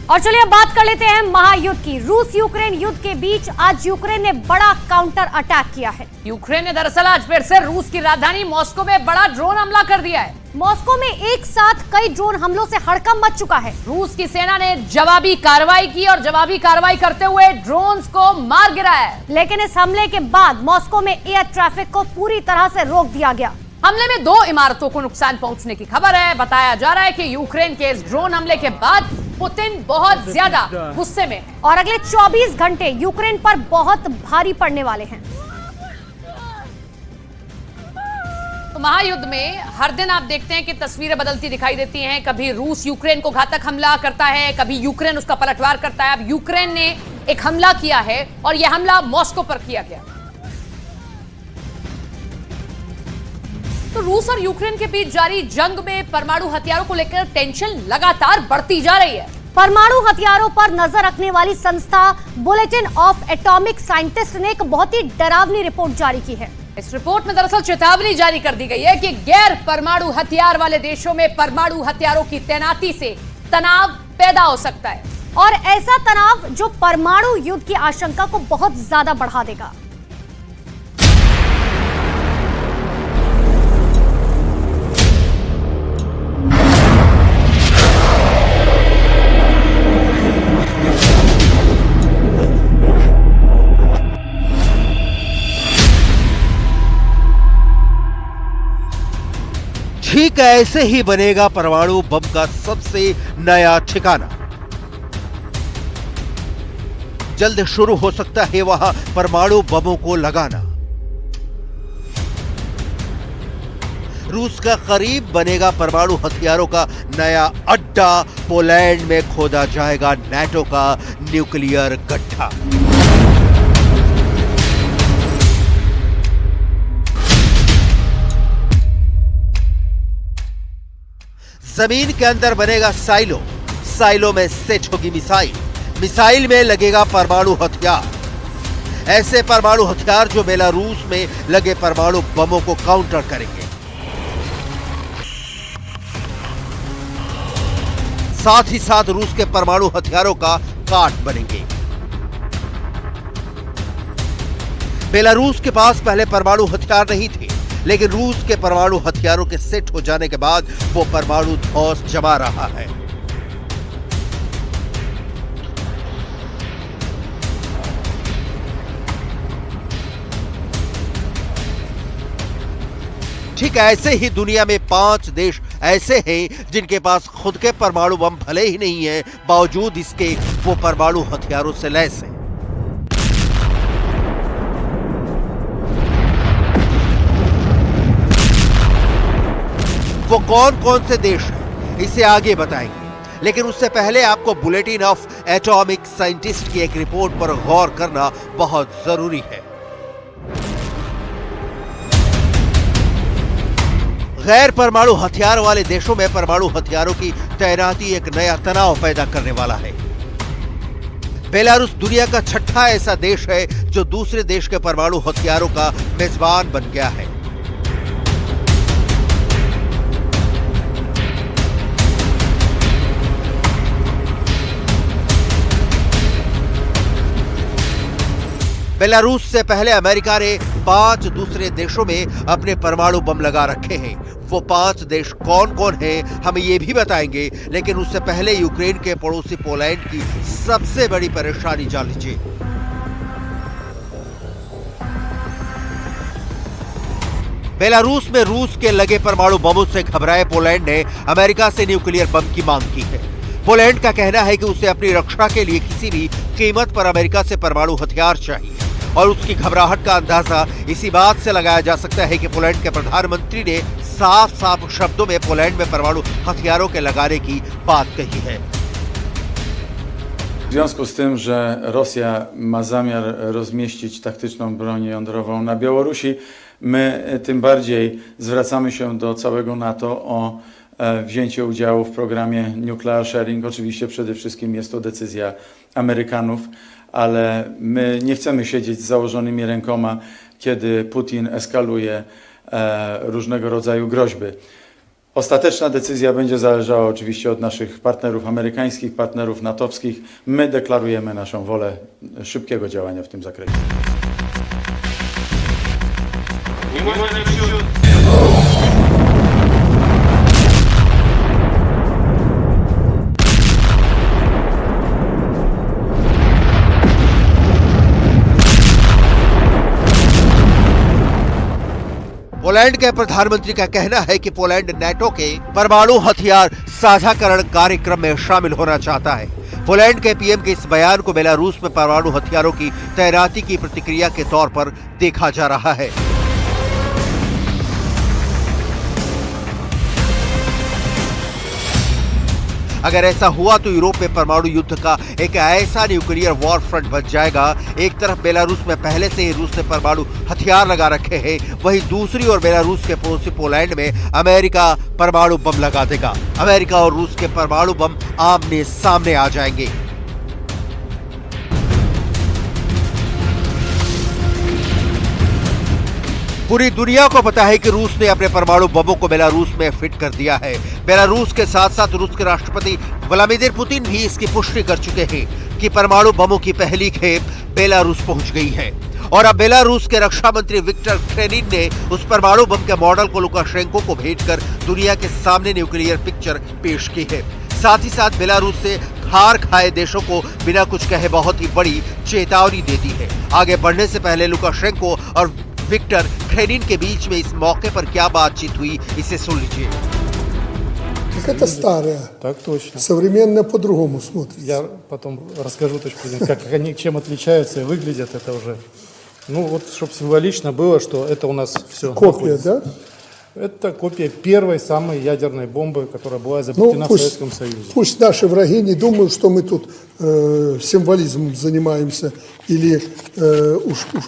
और चलिए अब बात कर लेते हैं महायुद्ध की। रूस यूक्रेन युद्ध के बीच आज यूक्रेन ने बड़ा काउंटर अटैक किया है। यूक्रेन ने दरअसल आज फिर से रूस की राजधानी मॉस्को में बड़ा ड्रोन हमला कर दिया है। मॉस्को में एक साथ कई ड्रोन हमलों से हड़कंप मच चुका है। रूस की सेना ने जवाबी कार्रवाई की और जवाबी कार्रवाई करते हुए ड्रोन्स को मार गिराया है। लेकिन इस हमले के बाद मॉस्को में एयर ट्रैफिक को पूरी तरह से रोक दिया गया। हमले में 2 इमारतों को नुकसान पहुंचने की खबर है। बताया जा रहा है कि यूक्रेन के इस ड्रोन हमले के बाद पुतिन बहुत ज्यादा गुस्से में और अगले 24 घंटे यूक्रेन पर बहुत भारी पड़ने वाले हैं। तो महायुद्ध में हर दिन आप देखते हैं कि तस्वीरें बदलती दिखाई देती हैं। कभी रूस यूक्रेन को घातक हमला करता है, कभी यूक्रेन उसका पलटवार करता है। अब यूक्रेन ने एक हमला किया है और यह हमला मॉस्को पर किया गया। तो रूस और यूक्रेन के बीच जारी जंग में परमाणु हथियारों को लेकर टेंशन लगातार बढ़ती जा रही है। परमाणु हथियारों पर नजर रखने वाली संस्था बुलेटिन ऑफ एटॉमिक साइंटिस्ट ने एक बहुत ही डरावनी रिपोर्ट जारी की है। इस रिपोर्ट में दरअसल चेतावनी जारी कर दी गई है कि गैर परमाणु हथियार वाले देशों में परमाणु हथियारों की तैनाती से तनाव पैदा हो सकता है और ऐसा तनाव जो परमाणु युद्ध की आशंका को बहुत ज्यादा बढ़ा देगा। ठीक ऐसे ही बनेगा परमाणु बम का सबसे नया ठिकाना। जल्द शुरू हो सकता है वहां परमाणु बमों को लगाना। रूस का करीब बनेगा परमाणु हथियारों का नया अड्डा। पोलैंड में खोदा जाएगा नाटो का न्यूक्लियर गड्ढा। जमीन के अंदर बनेगा साइलो। साइलो में सेट होगी मिसाइल। मिसाइल में लगेगा परमाणु हथियार। ऐसे परमाणु हथियार जो बेलारूस में लगे परमाणु बमों को काउंटर करेंगे। साथ ही साथ रूस के परमाणु हथियारों का काट बनेंगे। बेलारूस के पास पहले परमाणु हथियार नहीं थे, लेकिन रूस के परमाणु हथियारों के सेट हो जाने के बाद वो परमाणु धौंस जमा रहा है। ठीक ऐसे ही दुनिया में 5 देश ऐसे हैं जिनके पास खुद के परमाणु बम भले ही नहीं है, बावजूद इसके वो परमाणु हथियारों से लैस हैं। वो कौन कौन से देश हैं इसे आगे बताएंगे, लेकिन उससे पहले आपको बुलेटिन ऑफ एटॉमिक साइंटिस्ट की एक रिपोर्ट पर गौर करना बहुत जरूरी है। गैर परमाणु हथियार वाले देशों में परमाणु हथियारों की तैनाती एक नया तनाव पैदा करने वाला है। बेलारूस दुनिया का 6ठा ऐसा देश है जो दूसरे देश के परमाणु हथियारों का मेजबान बन गया है। बेलारूस से पहले अमेरिका ने 5 दूसरे देशों में अपने परमाणु बम लगा रखे हैं। वो 5 देश कौन कौन हैं हम ये भी बताएंगे, लेकिन उससे पहले यूक्रेन के पड़ोसी पोलैंड की सबसे बड़ी परेशानी जान लीजिए। बेलारूस में रूस के लगे परमाणु बमों से घबराए पोलैंड ने अमेरिका से न्यूक्लियर बम की मांग की है। पोलैंड का कहना है कि उसे अपनी रक्षा के लिए किसी भी कीमत पर अमेरिका से परमाणु हथियार चाहिए और उसकी घबराहट का अंदाजा इसी बात से लगाया जा सकता है कि पोलैंड के प्रधानमंत्री ने साफ साफ शब्दों में पोलैंड में परमाणु हथियारों के लगाने की बात कही है। W związku z tym, że Rosja ma zamiar rozmieścić taktyczną broń jądrową na Białorusi, my tym bardziej zwracamy się do całego NATO o wzięcie udziału w programie Nuclear Sharing. Oczywiście przede wszystkim jest to decyzja Amerykanów, ale my nie chcemy siedzieć z założonymi rękoma, kiedy Putin eskaluje różnego rodzaju groźby. Ostateczna decyzja będzie zależała oczywiście od naszych partnerów amerykańskich, partnerów natowskich. My deklarujemy naszą wolę szybkiego działania w tym zakresie. Poland के प्रधानमंत्री का कहना है कि Poland NATO के परमाणु हथियार साझाकरण कार्यक्रम में शामिल होना चाहता है। पोलैंड के पीएम के इस बयान को बेलारूस में परमाणु हथियारों की तैनाती की प्रतिक्रिया के तौर पर देखा जा रहा है। अगर ऐसा हुआ तो यूरोप में परमाणु युद्ध का एक ऐसा न्यूक्लियर वॉर फ्रंट बन जाएगा। एक तरफ बेलारूस में पहले से ही रूस ने परमाणु हथियार लगा रखे हैं, वहीं दूसरी ओर बेलारूस के पड़ोसी पोलैंड में अमेरिका परमाणु बम लगा देगा। अमेरिका और रूस के परमाणु बम आमने सामने आ जाएंगे। पूरी दुनिया को पता है कि रूस ने अपने परमाणु बमों को बेलारूस में फिट कर दिया है। बेलारूस के साथ साथ रूस के राष्ट्रपति व्लादिमीर पुतिन भी इसकी पुष्टि कर चुके हैं कि परमाणु बमों की पहली खेप बेलारूस पहुंच गई है। और अब बेलारूस के रक्षा मंत्री विक्टर क्रेनिन ने उस परमाणु बम के मॉडल को लुकाशेंको को भेजकर दुनिया के सामने न्यूक्लियर पिक्चर पेश की है। साथ ही साथ बेलारूस से हार खाए देशों को बिना कुछ कहे बहुत ही बड़ी चेतावनी देती है। आगे बढ़ने से पहले लुकाशेंको और विक्टर क्रेनिन के बीच में इस मौके पर क्या बातचीत हुई, इसे सुन लीजिए। Это старое. Так точно. Современное по-другому смотрится. Я потом расскажу точку зрения, как они чем отличаются и выглядят это уже. Ну вот, чтобы символично было, что это у нас все. Копия, да? Это копия первой самой ядерной бомбы, которая была изобретена в Советском Союзе. Пусть наши враги не думают, что мы тут символизмом занимаемся или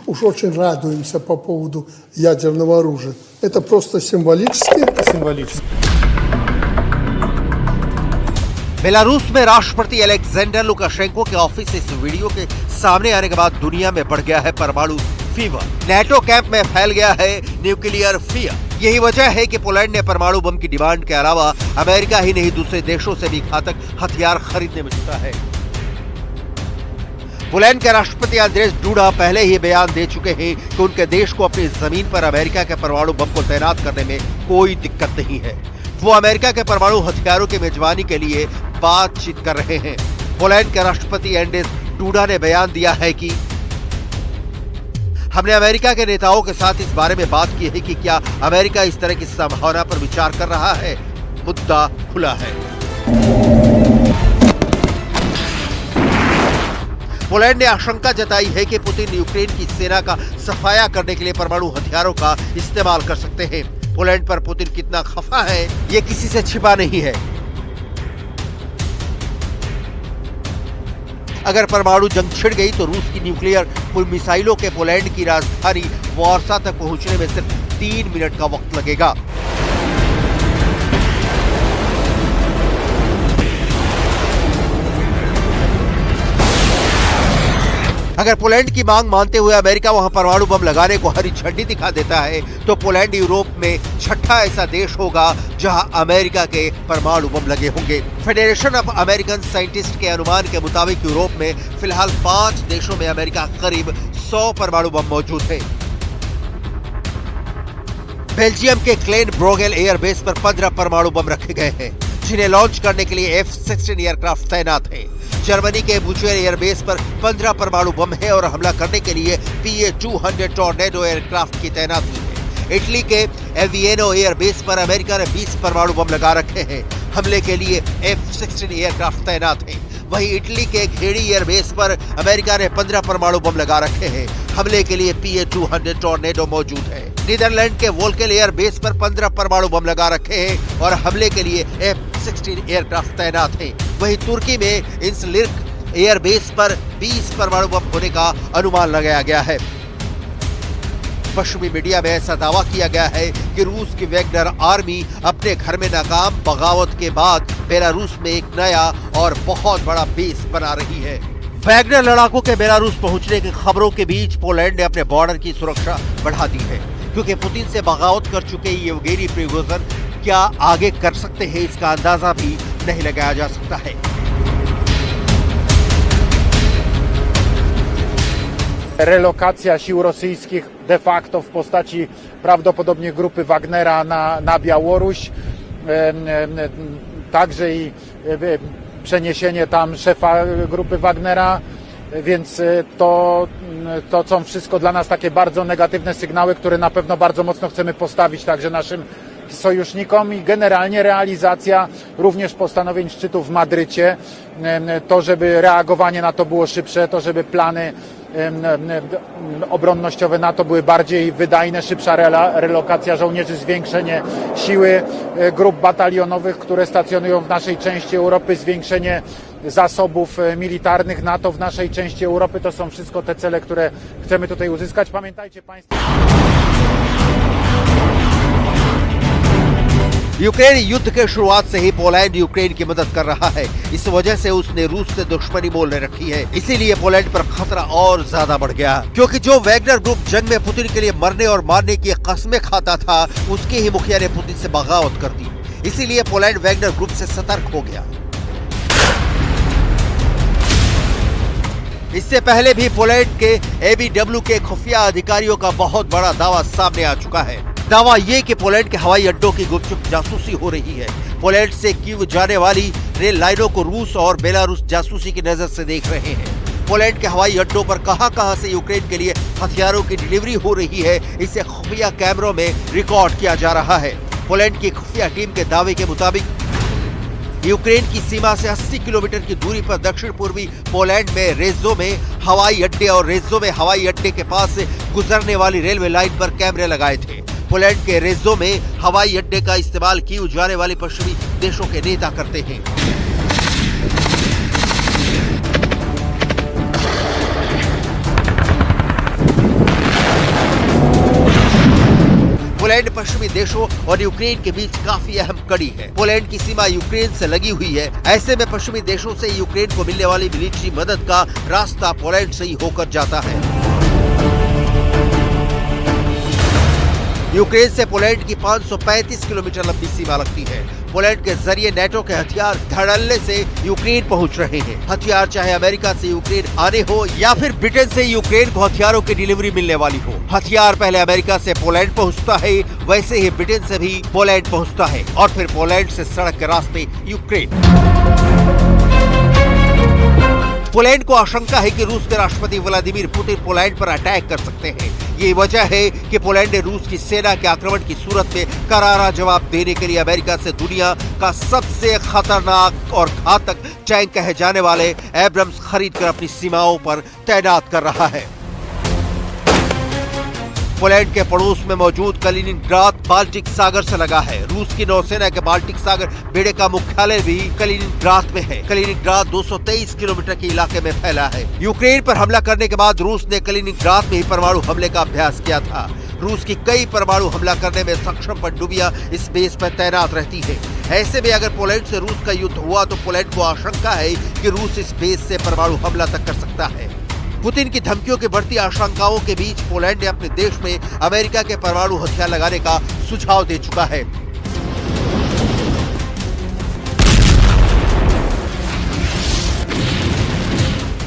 уж очень радуемся по поводу ядерного оружия. Это просто символически. Это символически. बेलारूस में राष्ट्रपति अलेक्जेंडर लुकाशेंको के ऑफिस से इस वीडियो के सामने आने के बाद दुनिया में बढ़ गया है परमाणु फीवर। नाटो कैंप में फैल गया है न्यूक्लियर फियर। यही वजह है कि पोलैंड ने परमाणु बम की डिमांड के अलावा अमेरिका ही नहीं दूसरे देशों से भी घातक हथियार खरीदने में जुटा है। पोलैंड के राष्ट्रपति आंद्रेस डूडा पहले ही बयान दे चुके हैं कि उनके देश को अपनी जमीन पर अमेरिका के परमाणु बम को तैनात करने में कोई दिक्कत नहीं है। वो अमेरिका के परमाणु हथियारों की मेजबानी के लिए बातचीत कर रहे हैं। पोलैंड के राष्ट्रपति आंद्रेस डूडा ने बयान दिया है कि हमने अमेरिका के नेताओं के साथ इस बारे में बात की है कि क्या अमेरिका इस तरह की संभावना पर विचार कर रहा है। मुद्दा खुला है। पोलैंड ने आशंका जताई है कि पुतिन यूक्रेन की सेना का सफाया करने के लिए परमाणु हथियारों का इस्तेमाल कर सकते हैं। पोलैंड पर पुतिन कितना खफा है, ये किसी से छिपा नहीं है। अगर परमाणु जंग छिड़ गई तो रूस की न्यूक्लियर मिसाइलों के पोलैंड की राजधानी वार्सा तक पहुंचने में सिर्फ 3 मिनट का वक्त लगेगा। अगर पोलैंड की मांग मानते हुए अमेरिका वहां परमाणु बम लगाने को हरी झंडी दिखा देता है तो पोलैंड यूरोप में छठा ऐसा देश होगा जहां अमेरिका के परमाणु बम लगे होंगे। फेडरेशन ऑफ अमेरिकन साइंटिस्ट के अनुमान के मुताबिक यूरोप में फिलहाल 5 देशों में अमेरिका करीब 100 परमाणु बम मौजूद है। बेल्जियम के क्लेन ब्रोगेल एयरबेस पर 15 परमाणु बम रखे गए हैं, जिन्हें लॉन्च करने के लिए F-16 एयरक्राफ्ट तैनात है। जर्मनी के बुचेर एयरबेस पर 15 परमाणु बम है और हमला करने के लिए PA-200 टॉर्नेडो एयरक्राफ्ट की तैनाती है। इटली के एविएनो एयरबेस पर अमेरिका ने 20 परमाणु बम लगा रखे हैं। हमले के लिए F-16 एयरक्राफ्ट तैनात है। वहीं इटली के घेड़ी एयरबेस पर अमेरिका ने 15 परमाणु बम लगा रखे हैं। हमले के लिए PA-200 टॉर्नेडो मौजूद है। नीदरलैंड के वोल्केल एयरबेस पर 15 परमाणु बम लगा रखे हैं और हमले के लिए F-16 एयरक्राफ्ट तैनात हैं। वहीं तुर्की में इंसलिर्क एयरबेस पर 20 परमाणु बम होने का अनुमान लगाया गया है। पश्चिमी मीडिया में ऐसा दावा किया गया है कि रूस की वैगनर आर्मी अपने घर में नाकाम बगावत के बाद बेलारूस में एक नया और बहुत बड़ा बेस बना रही है। वैगनर लड़ाकों के बेलारूस पहुंचने की खबरों के बीच पोलैंड ने अपने बॉर्डर की सुरक्षा बढ़ा दी है, क्योंकि पुतिन से बगावत कर चुके येवगेनी प्रिगोजिन क्या आगे कर सकते हैं इसका अंदाजा भी नहीं लगाया जा सकता है। Relokacja sił rosyjskich de facto w postaci prawdopodobnie grupy Wagnera na Białoruś, także i przeniesienie tam szefa grupy Wagnera, więc to są wszystko dla nas takie bardzo negatywne sygnały, które na pewno bardzo mocno chcemy postawić także naszym sojusznikom i generalnie realizacja również postanowień szczytu w Madrycie, to żeby reagowanie na to było szybsze, to żeby plany obronnościowe NATO były bardziej wydajne, szybsza relokacja żołnierzy, zwiększenie siły grup batalionowych, które stacjonują w naszej części Europy, zwiększenie zasobów militarnych NATO w naszej części Europy. To są wszystko te cele, które chcemy tutaj uzyskać. Pamiętajcie Państwo... Ukraine युद्ध के शुरुआत से ही Poland Ukraine की मदद कर रहा है। इस वजह से उसने रूस से दुश्मनी मोलने रखी है। इसीलिए पोलैंड पर खतरा और ज्यादा बढ़ गया, क्योंकि जो वैगनर ग्रुप जंग में पुतिन के लिए मरने और मारने की कस्में खाता था, उसके ही मुखिया ने पुतिन से बगावत कर दी। इसीलिए पोलैंड वैगनर ग्रुप से सतर्क हो गया। इससे पहले भी पोलैंड के एबीडब्ल्यू के खुफिया अधिकारियों का बहुत बड़ा दावा सामने आ चुका है। दावा ये कि पोलैंड के हवाई अड्डों की गुपचुप जासूसी हो रही है। पोलैंड से कीव जाने वाली रेल लाइनों को रूस और बेलारूस जासूसी की नजर से देख रहे हैं। पोलैंड के हवाई अड्डों पर कहां-कहां से यूक्रेन के लिए हथियारों की डिलीवरी हो रही है, इसे खुफिया कैमरों में रिकॉर्ड किया जा रहा है। पोलैंड की खुफिया टीम के दावे के मुताबिक यूक्रेन की सीमा से 80 किलोमीटर की दूरी पर दक्षिण पूर्वी पोलैंड में रेजो में हवाई अड्डे और रेजो में हवाई अड्डे के पास से गुजरने वाली रेलवे लाइन पर कैमरे लगाए थे। पोलैंड के रेजो में हवाई अड्डे का इस्तेमाल कीव जाने वाले पश्चिमी देशों के नेता करते हैं। पोलैंड पश्चिमी देशों और यूक्रेन के बीच काफी अहम कड़ी है। पोलैंड की सीमा यूक्रेन से लगी हुई है। ऐसे में पश्चिमी देशों से यूक्रेन को मिलने वाली मिलिट्री मदद का रास्ता पोलैंड से ही होकर जाता है। यूक्रेन से पोलैंड की 535 किलोमीटर लंबी सीमा लगती है। पोलैंड के जरिए नेटो के हथियार धड़ल्ले से यूक्रेन पहुंच रहे हैं। हथियार चाहे अमेरिका से यूक्रेन आने हो या फिर ब्रिटेन से यूक्रेन को हथियारों की डिलीवरी मिलने वाली हो, हथियार पहले अमेरिका से पोलैंड पहुंचता है, वैसे ही ब्रिटेन से भी पोलैंड पहुंचता है और फिर पोलैंड से सड़क के रास्ते यूक्रेन। पोलैंड को आशंका है कि रूस के राष्ट्रपति व्लादिमीर पुतिन पोलैंड पर अटैक कर सकते हैं। ये वजह है कि पोलैंड ने रूस की सेना के आक्रमण की सूरत में करारा जवाब देने के लिए अमेरिका से दुनिया का सबसे खतरनाक और घातक टैंक कहे जाने वाले एब्रम्स खरीदकर अपनी सीमाओं पर तैनात कर रहा है। पोलैंड के पड़ोस में मौजूद कलिनिनग्राद बाल्टिक सागर से लगा है। रूस की नौसेना के बाल्टिक सागर बेड़े का मुख्यालय भी कलिनिनग्राद में है। कलिनिनग्राद 223 किलोमीटर के इलाके में फैला है। यूक्रेन पर हमला करने के बाद रूस ने कलिनिनग्राद में ही परमाणु हमले का अभ्यास किया था। रूस की कई परमाणु हमला करने में सक्षम पनडुब्बियां इस बेस पर तैनात रहती है। ऐसे में अगर पोलैंड से रूस का युद्ध हुआ तो पोलैंड को आशंका है कि रूस इस बेस से परमाणु हमला तक कर सकता है। पुतिन की धमकियों की बढ़ती आशंकाओं के बीच पोलैंड ने अपने देश में अमेरिका के परमाणु हथियार लगाने का सुझाव दे चुका है।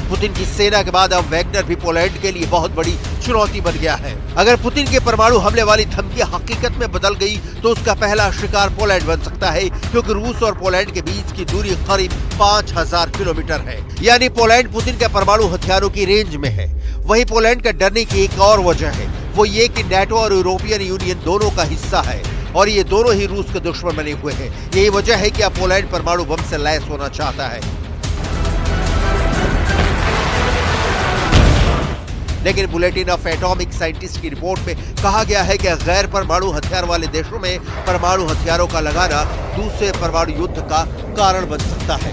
पुतिन की सेना के बाद अब वैगनर भी पोलैंड के लिए बहुत बड़ी चुनौती बन गया है। अगर पुतिन के परमाणु हमले वाली धमकी हकीकत में बदल गई तो उसका पहला शिकार पोलैंड बन सकता है, क्योंकि रूस और पोलैंड के बीच की दूरी करीब 5000 किलोमीटर है। यानी पोलैंड पुतिन के परमाणु हथियारों की रेंज में है। वहीं पोलैंड का डरने की एक और वजह है, वो ये कि नेटो और यूरोपियन यूनियन दोनों का हिस्सा है और ये दोनों ही रूस के दुश्मन बने हुए हैं। यही वजह है कि अब पोलैंड परमाणु बम से लैस होना चाहता है। लेकिन बुलेटिन ऑफ एटॉमिक साइंटिस्ट की रिपोर्ट में कहा गया है कि गैर परमाणु हथियार वाले देशों में परमाणु हथियारों का लगाना दूसरे परमाणु युद्ध का कारण बन सकता है।